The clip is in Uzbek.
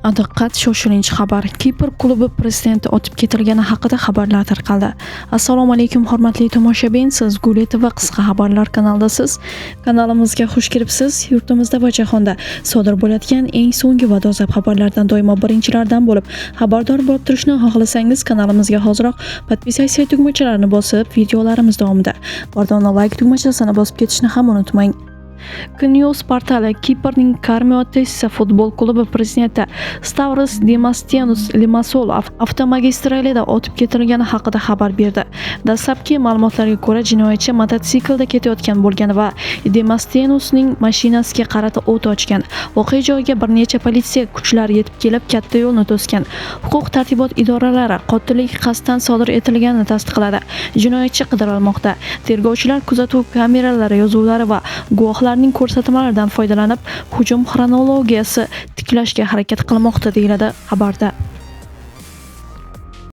Diqqat, shoshilinch xabar. Kipr klubi prezidenti otib ketilgani haqida xabarlar tarqaldi. Assalomu alaykum hurmatli tomoshabin, siz Guli TV qisqa xabarlar kanalidasiz. Kanalimizga xush kelibsiz. Yurtimizda va jahonda sodir bo'layotgan eng so'nggi va dolzarb xabarlardan doimo birinchilardan bo'lib xabardor bo'lib turishni xohlasangiz, kanalimizga hoziroq podpisatsiya tugmachalarini bosib, videolarimiz davomida bordona like tugmachasini bosib ketishni ham unutmang. Knews portali Kiprning Karmiotessa futbol klubi prezidenti Stavros Demastianos Limassol avtomagistralida otib ketilgani haqida xabar berdi. Dastlabki ma'lumotlarga ko'ra, jinoyatchi mototsiklda ketayotgan bo'lgan va Demastianosning mashinasiga qarata o't ochgan. Voqea joyiga bir necha politsiya kuchlari yetib kelib, katta yo'lni to'sgan. Huquq-tartibot idoralari qotillik qasddan sodir etilganini tasdiqladi. Jinoyatchi qidirilmoqda. Tergovchilar kuzatuv kameralari yozuvlari va guvohlarning ko'rsatmalaridan foydalanib, hujum xronologiyasi tiklashga harakat qilmoqda, deyiladi xabarda.